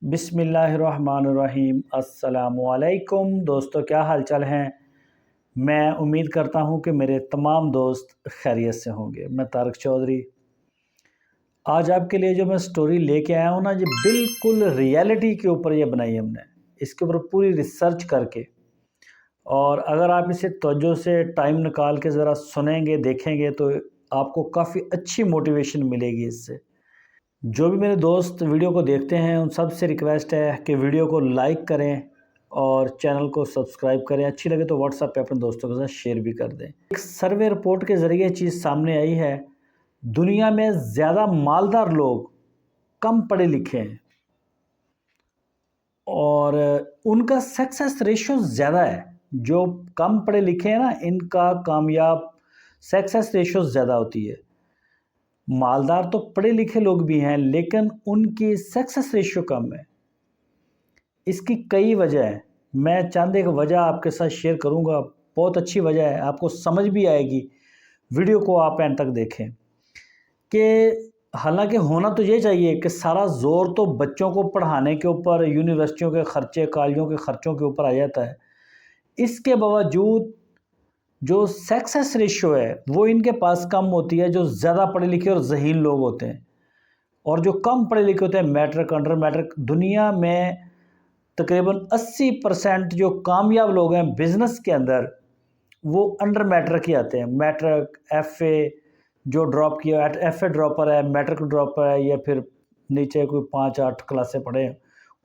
بسم اللہ الرحمن الرحیم۔ السلام علیکم دوستو، کیا حال چال ہیں؟ میں امید کرتا ہوں کہ میرے تمام دوست خیریت سے ہوں گے۔ میں طارق چودھری آج آپ کے لیے جو میں سٹوری لے کے آیا ہوں نا، یہ بالکل ریالٹی کے اوپر یہ بنائی ہم نے، اس کے اوپر پوری ریسرچ کر کے، اور اگر آپ اسے توجہ سے ٹائم نکال کے ذرا سنیں گے، دیکھیں گے تو آپ کو کافی اچھی موٹیویشن ملے گی اس سے۔ جو بھی میرے دوست ویڈیو کو دیکھتے ہیں ان سب سے ریکویسٹ ہے کہ ویڈیو کو لائک کریں اور چینل کو سبسکرائب کریں، اچھی لگے تو واٹس ایپ پہ اپنے دوستوں کے ساتھ شیئر بھی کر دیں۔ ایک سروے رپورٹ کے ذریعے چیز سامنے آئی ہے، دنیا میں زیادہ مالدار لوگ کم پڑھے لکھے ہیں اور ان کا سکسیس ریشو زیادہ ہے۔ جو کم پڑھے لکھے ہیں نا، ان کا کامیاب سکسیس ریشو زیادہ ہوتی ہے۔ مالدار تو پڑھے لکھے لوگ بھی ہیں لیکن ان کی سکسیس ریشو کم ہے۔ اس کی کئی وجہ ہیں، میں چند ایک وجہ آپ کے ساتھ شیئر کروں گا، بہت اچھی وجہ ہے، آپ کو سمجھ بھی آئے گی۔ ویڈیو کو آپ اینڈ تک دیکھیں کہ حالانکہ ہونا تو یہ چاہیے کہ سارا زور تو بچوں کو پڑھانے کے اوپر، یونیورسٹیوں کے خرچے، کالجوں کے خرچوں کے اوپر آ جاتا ہے، اس کے باوجود جو سکسیس ریشو ہے وہ ان کے پاس کم ہوتی ہے جو زیادہ پڑھے لکھے اور ذہین لوگ ہوتے ہیں، اور جو کم پڑھے لکھے ہوتے ہیں، میٹرک، انڈر میٹرک۔ دنیا میں تقریباً 80% جو کامیاب لوگ ہیں بزنس کے اندر وہ انڈر میٹرک ہی آتے ہیں۔ میٹرک، ایف اے جو ڈراپ کیا، ایف اے ڈراپر ہے، میٹرک ڈراپر ہے، یا پھر نیچے کوئی 5-8 کلاسیں پڑھے ہیں،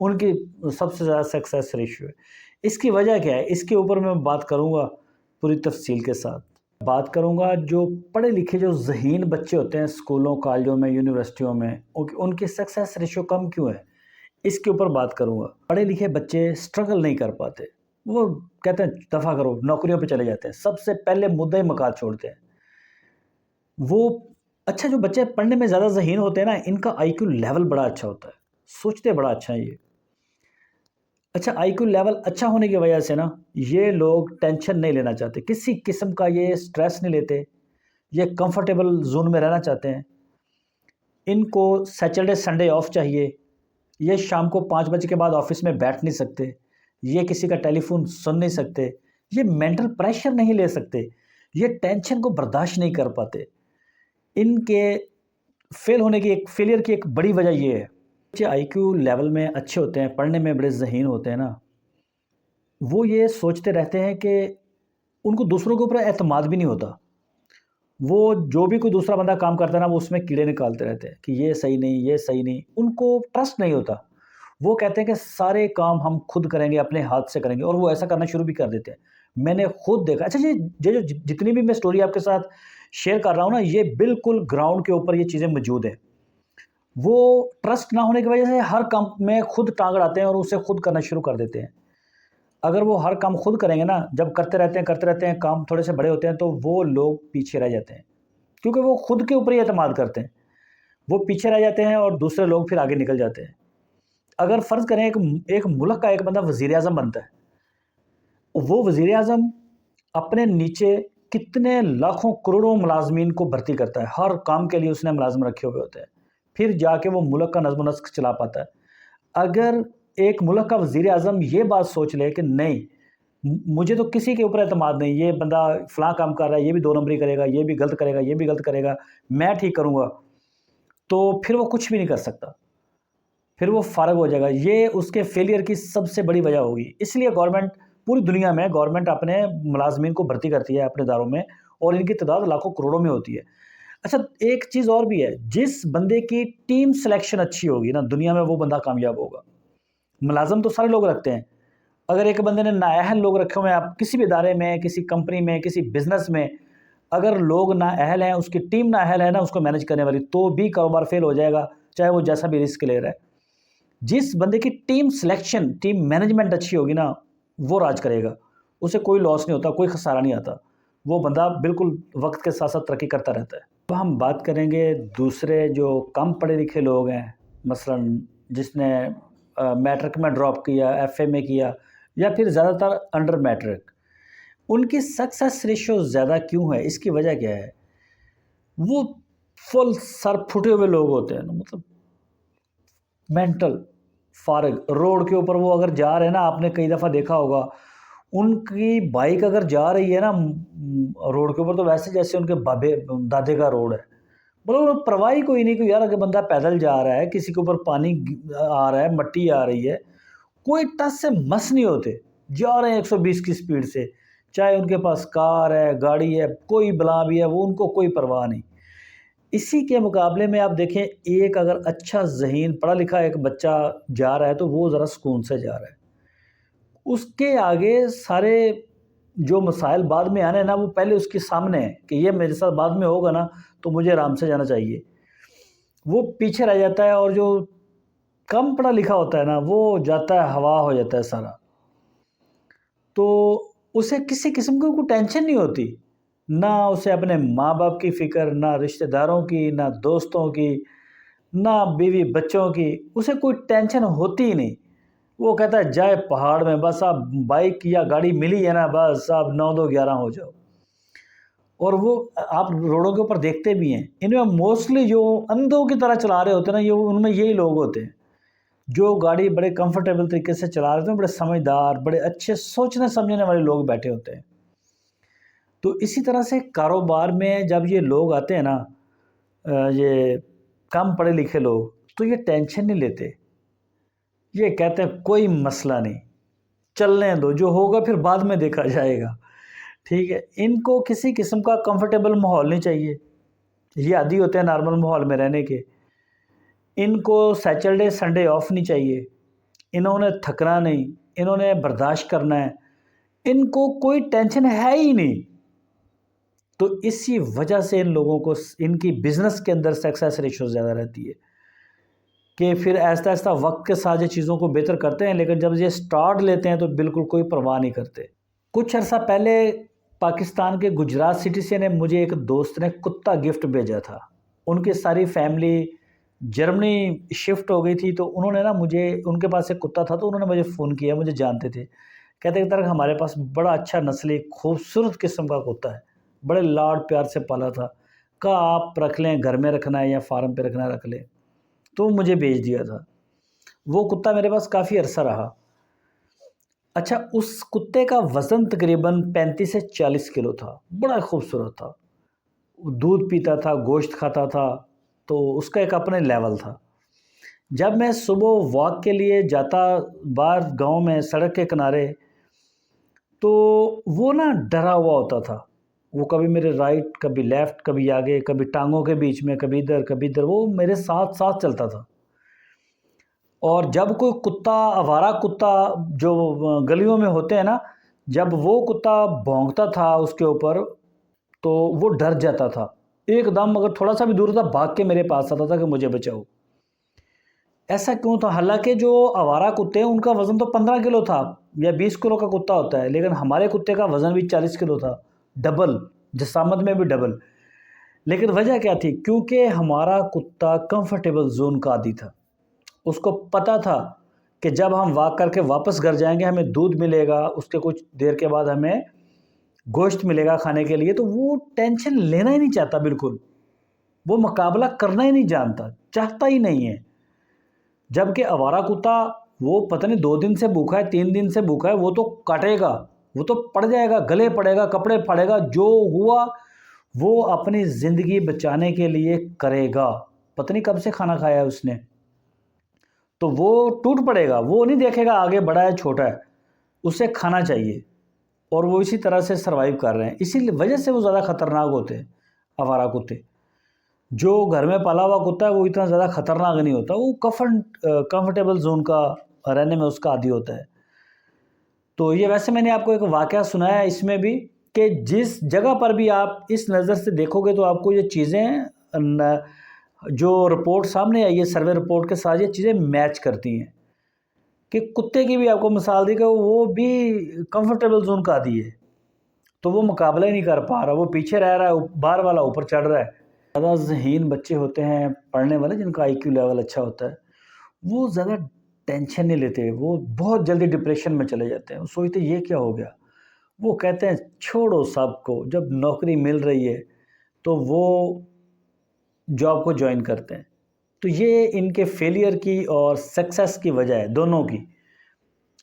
ان کی سب سے زیادہ سکسیس ریشو ہے۔ اس کی وجہ کیا ہے؟ اس کے اوپر میں بات کروں گا پوری تفصیل کے ساتھ۔ بات کروں گا جو پڑھے لکھے، جو ذہین بچے ہوتے ہیں اسکولوں، کالجوں میں، یونیورسٹیوں میں، ان کی سکسیس ریشو کم کیوں ہے، اس کے اوپر بات کروں گا۔ پڑھے لکھے بچے سٹرگل نہیں کر پاتے، وہ کہتے ہیں دفع کرو، نوکریوں پہ چلے جاتے ہیں، سب سے پہلے مدعے مقاد چھوڑتے ہیں وہ۔ اچھا، جو بچے پڑھنے میں زیادہ ذہین ہوتے ہیں نا، ان کا آئی کیو لیول بڑا اچھا ہوتا ہے، سوچتے بڑا اچھا ہے یہ۔ اچھا، آئی کیو لیول اچھا ہونے کی وجہ سے نا، یہ لوگ ٹینشن نہیں لینا چاہتے، کسی قسم کا یہ سٹریس نہیں لیتے، یہ کمفرٹیبل زون میں رہنا چاہتے ہیں۔ ان کو سیٹرڈے سنڈے آف چاہیے، یہ شام کو 5 بجے کے بعد آفس میں بیٹھ نہیں سکتے، یہ کسی کا ٹیلی فون سن نہیں سکتے، یہ مینٹل پریشر نہیں لے سکتے، یہ ٹینشن کو برداشت نہیں کر پاتے۔ ان کے فیلئر کی ایک بڑی وجہ یہ ہے۔ بچے آئی کیو لیول میں اچھے ہوتے ہیں، پڑھنے میں بڑے ذہین ہوتے ہیں نا، وہ یہ سوچتے رہتے ہیں کہ ان کو دوسروں کے اوپر اعتماد بھی نہیں ہوتا۔ وہ جو بھی کوئی دوسرا بندہ کام کرتا ہے نا، وہ اس میں کیڑے نکالتے رہتے ہیں کہ یہ صحیح نہیں، یہ صحیح نہیں، ان کو ٹرسٹ نہیں ہوتا۔ وہ کہتے ہیں کہ سارے کام ہم خود کریں گے، اپنے ہاتھ سے کریں گے، اور وہ ایسا کرنا شروع بھی کر دیتے ہیں۔ میں نے خود دیکھا۔ اچھا، یہ جتنی بھی میں سٹوری آپ کے ساتھ شیئر کر رہا ہوں نا، یہ بالکل گراؤنڈ کے اوپر یہ چیزیں موجود ہیں۔ وہ ٹرسٹ نہ ہونے کی وجہ سے ہر کام میں خود ٹانگ اڑاتے ہیں اور اسے خود کرنا شروع کر دیتے ہیں۔ اگر وہ ہر کام خود کریں گے نا، جب کرتے رہتے ہیں، کام تھوڑے سے بڑے ہوتے ہیں، تو وہ لوگ پیچھے رہ جاتے ہیں، کیونکہ وہ خود کے اوپر ہی اعتماد کرتے ہیں۔ وہ پیچھے رہ جاتے ہیں اور دوسرے لوگ پھر آگے نکل جاتے ہیں۔ اگر فرض کریں ایک ملک کا ایک بندہ وزیر اعظم بنتا ہے، وہ وزیر اعظم اپنے نیچے کتنے لاکھوں کروڑوں ملازمین کو بھرتی کرتا ہے، ہر کام کے لیے اس نے ملازم رکھے ہوئے ہوتے ہیں، پھر جا کے وہ ملک کا نظم و نسق چلا پاتا ہے۔ اگر ایک ملک کا وزیر اعظم یہ بات سوچ لے کہ نہیں، مجھے تو کسی کے اوپر اعتماد نہیں، یہ بندہ فلاں کام کر رہا ہے، یہ بھی 2 نمبری کرے گا، یہ بھی غلط کرے گا، یہ بھی غلط کرے گا، میں ٹھیک کروں گا، تو پھر وہ کچھ بھی نہیں کر سکتا، پھر وہ فارغ ہو جائے گا۔ یہ اس کے فیلئر کی سب سے بڑی وجہ ہوگی۔ اس لیے گورنمنٹ، پوری دنیا میں گورنمنٹ اپنے ملازمین کو بھرتی کرتی ہے اپنے اداروں میں، اور ان کی تعداد لاکھوں کروڑوں میں ہوتی ہے۔ اچھا، ایک چیز اور بھی ہے، جس بندے کی ٹیم سلیکشن اچھی ہوگی نا، دنیا میں وہ بندہ کامیاب ہوگا۔ ملازم تو سارے لوگ رکھتے ہیں، اگر ایک بندے نے نااہل لوگ رکھے ہوئے ہیں، آپ کسی بھی ادارے میں، کسی کمپنی میں، کسی بزنس میں، اگر لوگ نااہل ہیں، اس کی ٹیم نااہل ہے نا اس کو مینج کرنے والی، تو بھی کاروبار فیل ہو جائے گا، چاہے وہ جیسا بھی رسک لے رہا ہے۔ جس بندے کی ٹیم سلیکشن، ٹیم مینجمنٹ اچھی ہوگی نا، وہ راج کرے گا، اسے کوئی لاس نہیں ہوتا، کوئی خسارہ نہیں آتا، وہ بندہ بالکل وقت کے ساتھ ساتھ ترقی کرتا رہتا ہے۔ اب ہم بات کریں گے دوسرے جو کم پڑھے لکھے لوگ ہیں، مثلا جس نے میٹرک میں ڈراپ کیا، ایف اے میں کیا، یا پھر زیادہ تر انڈر میٹرک، ان کی سکسیس ریشو زیادہ کیوں ہے؟ اس کی وجہ کیا ہے؟ وہ فل سر پھٹے ہوئے لوگ ہوتے ہیں، مطلب مینٹل فارغ روڈ کے اوپر وہ اگر جا رہے ہیں نا، آپ نے کئی دفعہ دیکھا ہوگا ان کی بائک اگر جا رہی ہے نا روڈ کے اوپر، تو ویسے جیسے ان کے بابے دادے کا روڈ ہے، مطلب پرواہ کوئی نہیں، کوئی یار اگر بندہ پیدل جا رہا ہے، کسی کے اوپر پانی آ رہا ہے، مٹی آ رہی ہے، کوئی ٹس سے مس نہیں ہوتے، جا رہے ہیں 120 کی سپیڈ سے، چاہے ان کے پاس کار ہے، گاڑی ہے، کوئی بلا بھی ہے، وہ ان کو کوئی پرواہ نہیں۔ اسی کے مقابلے میں آپ دیکھیں، ایک اگر اچھا ذہین پڑھا لکھا ایک بچہ جا رہا ہے تو وہ ذرا سکون سے جا رہا ہے، اس کے آگے سارے جو مسائل بعد میں آنے ہیں نا، وہ پہلے اس کے سامنے ہیں کہ یہ میرے ساتھ بعد میں ہوگا نا تو مجھے آرام سے جانا چاہیے، وہ پیچھے رہ جاتا ہے۔ اور جو کم پڑھا لکھا ہوتا ہے نا، وہ جاتا ہے، ہوا ہو جاتا ہے سارا، تو اسے کسی قسم کی کوئی ٹینشن نہیں ہوتی، نہ اسے اپنے ماں باپ کی فکر، نہ رشتہ داروں کی، نہ دوستوں کی، نہ بیوی بچوں کی، اسے کوئی ٹینشن ہوتی ہی نہیں۔ وہ کہتا ہے جائے پہاڑ میں، بس آپ بائک یا گاڑی ملی ہے نا، بس آپ 9 2 11 ہو جاؤ۔ اور وہ آپ روڈوں کے اوپر دیکھتے بھی ہیں، ان میں موسٹلی جو اندھوں کی طرح چلا رہے ہوتے ہیں نا، یہ ان میں یہی لوگ ہوتے ہیں جو گاڑی بڑے کمفرٹیبل طریقے سے چلا رہے ہیں، بڑے سمجھدار، بڑے اچھے سوچنے سمجھنے والے لوگ بیٹھے ہوتے ہیں۔ تو اسی طرح سے کاروبار میں جب یہ لوگ آتے ہیں نا، یہ کم پڑھے لکھے لوگ، تو یہ ٹینشن نہیں لیتے، یہ کہتے ہیں کوئی مسئلہ نہیں، چلنے دو، جو ہوگا پھر بعد میں دیکھا جائے گا، ٹھیک ہے۔ ان کو کسی قسم کا کمفرٹیبل ماحول نہیں چاہیے، یہ عادی ہوتے ہیں نارمل ماحول میں رہنے کے۔ ان کو سیٹرڈے سنڈے آف نہیں چاہیے، انہوں نے تھکنا نہیں، انہوں نے برداشت کرنا ہے، ان کو کوئی ٹینشن ہے ہی نہیں۔ تو اسی وجہ سے ان لوگوں کو ان کی بزنس کے اندر سکسیس ریشو زیادہ رہتی ہے کہ پھر آہستہ آہستہ وقت کے ساتھ یہ چیزوں کو بہتر کرتے ہیں، لیکن جب یہ سٹارٹ لیتے ہیں تو بالکل کوئی پرواہ نہیں کرتے۔ کچھ عرصہ پہلے پاکستان کے گجرات سٹی سے مجھے ایک دوست نے کتا گفٹ بھیجا تھا، ان کی ساری فیملی جرمنی شفٹ ہو گئی تھی، تو انہوں نے نا مجھے، ان کے پاس ایک کتا تھا تو انہوں نے مجھے فون کیا، مجھے جانتے تھے، کہتے کہ ہمارے پاس بڑا اچھا نسلی خوبصورت قسم کا کتا ہے، بڑے لاڈ پیار سے پالا تھا، کہا آپ رکھ لیں، گھر میں رکھنا ہے یا فارم پہ رکھنا ہے رکھ لیں، تو مجھے بھیج دیا تھا۔ وہ کتا میرے پاس کافی عرصہ رہا۔ اچھا، اس کتے کا وزن تقریباً 35 سے 40 کلو تھا، بڑا خوبصورت تھا، دودھ پیتا تھا، گوشت کھاتا تھا، تو اس کا ایک اپنے لیول تھا۔ جب میں صبح واک کے لیے جاتا باہر گاؤں میں سڑک کے کنارے، تو وہ نا ڈرا ہوا ہوتا تھا، وہ کبھی میرے رائٹ، کبھی لیفٹ، کبھی آگے، کبھی ٹانگوں کے بیچ میں، کبھی ادھر کبھی ادھر، وہ میرے ساتھ ساتھ چلتا تھا۔ اور جب کوئی کتا، آوارہ کتا جو گلیوں میں ہوتے ہیں نا، جب وہ کتا بھونکتا تھا اس کے اوپر تو وہ ڈر جاتا تھا، ایک دم اگر تھوڑا سا بھی دور تھا بھاگ کے میرے پاس آتا تھا کہ مجھے بچاؤ۔ ایسا کیوں تھا؟ حالانکہ جو آوارہ کتے ہیں ان کا وزن تو 15 کلو تھا یا 20 کلو کا کتا ہوتا ہے، لیکن ہمارے کتے کا وزن بھی 40 کلو تھا، ڈبل، جسامت میں بھی ڈبل۔ لیکن وجہ کیا تھی؟ کیونکہ ہمارا کتا کمفرٹیبل زون کا عادی تھا، اس کو پتہ تھا کہ جب ہم واک کر کے واپس گھر جائیں گے ہمیں دودھ ملے گا، اس کے کچھ دیر کے بعد ہمیں گوشت ملے گا کھانے کے لیے، تو وہ ٹینشن لینا ہی نہیں چاہتا، بالکل وہ مقابلہ کرنا ہی نہیں جانتا، چاہتا ہی نہیں ہے۔ جبکہ آوارہ کتا وہ پتہ نہیں 2 دن سے بھوکا ہے، 3 دن سے بھوکا ہے، وہ تو کٹے گا، وہ تو پڑ جائے گا، گلے پڑے گا، کپڑے پھاڑے گا، جو ہوا وہ اپنی زندگی بچانے کے لیے کرے گا۔ پتہ نہیں کب سے کھانا کھایا ہے اس نے، تو وہ ٹوٹ پڑے گا، وہ نہیں دیکھے گا آگے بڑا ہے چھوٹا ہے، اسے کھانا چاہیے، اور وہ اسی طرح سے سروائیو کر رہے ہیں۔ اسی وجہ سے وہ زیادہ خطرناک ہوتے ہیں آوارہ کتے۔ جو گھر میں پالا ہوا کتا ہے وہ اتنا زیادہ خطرناک نہیں ہوتا، وہ کمفرٹیبل زون کا رہنے میں اس کا عادی ہوتا ہے۔ تو یہ ویسے میں نے آپ کو ایک واقعہ سنایا ہے اس میں بھی، کہ جس جگہ پر بھی آپ اس نظر سے دیکھو گے تو آپ کو یہ چیزیں جو رپورٹ سامنے آئی ہے سروے رپورٹ کے ساتھ، یہ چیزیں میچ کرتی ہیں۔ کہ کتے کی بھی آپ کو مثال دی کہ وہ بھی کمفرٹیبل زون کا عادی ہے، تو وہ مقابلہ ہی نہیں کر پا رہا، وہ پیچھے رہ رہا ہے، باہر والا اوپر چڑھ رہا ہے۔ زیادہ ذہین بچے ہوتے ہیں پڑھنے والے، جن کا آئی کیو لیول اچھا ہوتا ہے، وہ زیادہ ٹینشن نہیں لیتے، وہ بہت جلدی ڈپریشن میں چلے جاتے ہیں، وہ سوچتے یہ کیا ہو گیا، وہ کہتے ہیں چھوڑو سب کو، جب نوکری مل رہی ہے تو وہ جاب کو جوائن کرتے ہیں، تو یہ ان کے فیلئر کی اور سکسیس کی وجہ ہے دونوں کی.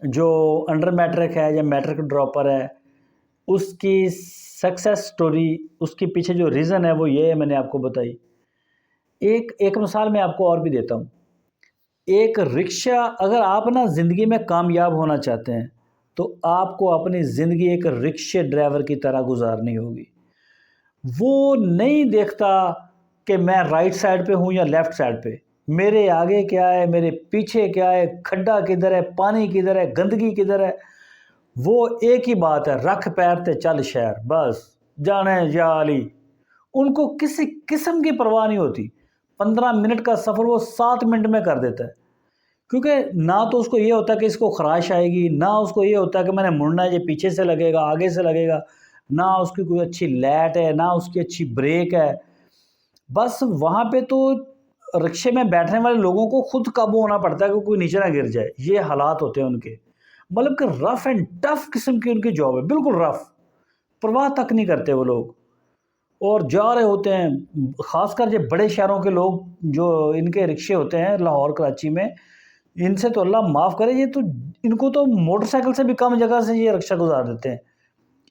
جو انڈر میٹرک ہے یا میٹرک ڈراپر ہے اس کی سکسیس سٹوری، اس کے پیچھے جو ریزن ہے وہ یہ ہے، میں نے آپ کو بتائی. ایک مثال میں آپ کو اور بھی دیتا ہوں. ایک رکشہ، اگر آپ نا زندگی میں کامیاب ہونا چاہتے ہیں تو آپ کو اپنی زندگی ایک رکشے ڈرائیور کی طرح گزارنی ہوگی. وہ نہیں دیکھتا کہ میں رائٹ سائڈ پہ ہوں یا لیفٹ سائڈ پہ، میرے آگے کیا ہے، میرے پیچھے کیا ہے، کھڈا کدھر ہے، پانی کدھر ہے، گندگی کدھر ہے. وہ ایک ہی بات ہے، رکھ پیر تے چل شہر، بس جانے یا علی. ان کو کسی قسم کی پرواہ نہیں ہوتی. 15 منٹ کا سفر وہ 7 منٹ میں کر دیتا ہے، کیونکہ نہ تو اس کو یہ ہوتا کہ اس کو خراش آئے گی، نہ اس کو یہ ہوتا کہ میں نے مڑنا ہے، یہ پیچھے سے لگے گا، آگے سے لگے گا، نہ اس کی کوئی اچھی لائٹ ہے، نہ اس کی اچھی بریک ہے. بس وہاں پہ تو رکشے میں بیٹھنے والے لوگوں کو خود قابو ہونا پڑتا ہے کہ کوئی نیچے نہ گر جائے. یہ حالات ہوتے ہیں ان کے، مطلب کہ رف اینڈ ٹف قسم کی ان کی جاب ہے، بالکل رف، پرواہ تک نہیں کرتے وہ لوگ. اور جا رہے ہوتے ہیں، خاص کر یہ بڑے شہروں کے لوگ جو ان کے رکشے ہوتے ہیں لاہور کراچی میں، ان سے تو اللہ معاف کرے، یہ تو ان کو تو موٹر سائیکل سے بھی کم جگہ سے یہ رکشہ گزار دیتے ہیں.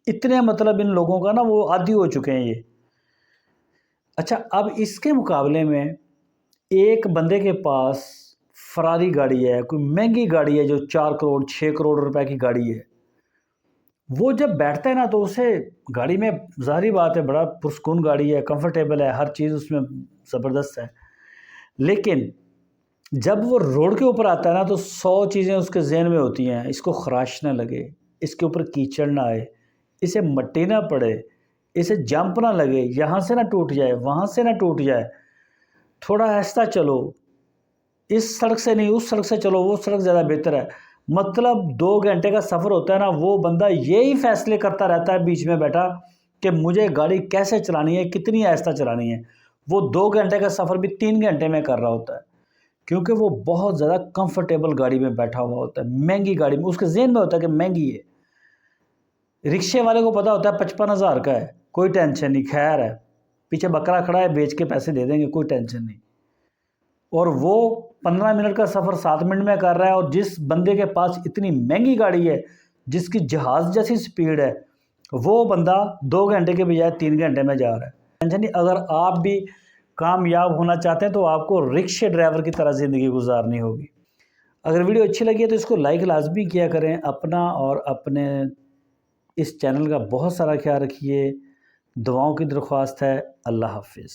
اتنے مطلب ان لوگوں کا نا وہ عادی ہو چکے ہیں یہ. اچھا، اب اس کے مقابلے میں ایک بندے کے پاس فراری گاڑی ہے، کوئی مہنگی گاڑی ہے جو 4 کروڑ 6 کروڑ روپے کی گاڑی ہے. وہ جب بیٹھتا ہے نا تو اسے گاڑی میں ظاہری بات ہے بڑا پرسکون گاڑی ہے، کمفرٹیبل ہے، ہر چیز اس میں زبردست ہے. لیکن جب وہ روڈ کے اوپر آتا ہے نا تو 100 چیزیں اس کے ذہن میں ہوتی ہیں. اس کو خراش نہ لگے، اس کے اوپر کیچڑ نہ آئے، اسے مٹی نہ پڑے، اسے جمپ نہ لگے، یہاں سے نہ ٹوٹ جائے، وہاں سے نہ ٹوٹ جائے، تھوڑا آہستہ چلو، اس سڑک سے نہیں اس سڑک سے چلو، وہ سڑک زیادہ بہتر ہے. مطلب 2 گھنٹے کا سفر ہوتا ہے نا، وہ بندہ یہی فیصلے کرتا رہتا ہے بیچ میں بیٹھا کہ مجھے گاڑی کیسے چلانی ہے، کتنی آہستہ چلانی ہے. وہ 2 گھنٹے کا سفر بھی 3 گھنٹے میں کر رہا ہوتا ہے، کیونکہ وہ بہت زیادہ کمفرٹیبل گاڑی میں بیٹھا ہوا ہوتا ہے، مہنگی گاڑی میں. اس کے ذہن میں ہوتا ہے کہ مہنگی ہے. رکشے والے کو پتا ہوتا ہے 55,000 کا ہے، کوئی ٹینشن نہیں، خیر ہے، پیچھے بکرا کھڑا ہے، بیچ کے پیسے دے دیں گے، کوئی ٹینشن نہیں. اور وہ 15 منٹ کا سفر 7 منٹ میں کر رہا ہے. اور جس بندے کے پاس اتنی مہنگی گاڑی ہے جس کی جہاز جیسی سپیڈ ہے، وہ بندہ 2 گھنٹے کے بجائے 3 گھنٹے میں جا رہا ہے. ٹینشن نہیں. اگر آپ بھی کامیاب ہونا چاہتے ہیں تو آپ کو رکشے ڈرائیور کی طرح زندگی گزارنی ہوگی. اگر ویڈیو اچھی لگی ہے تو اس کو لائک لازمی کیا کریں. اپنا اور اپنے اس چینل کا بہت سارا خیال رکھیے. دعاؤں کی درخواست ہے. اللہ حافظ.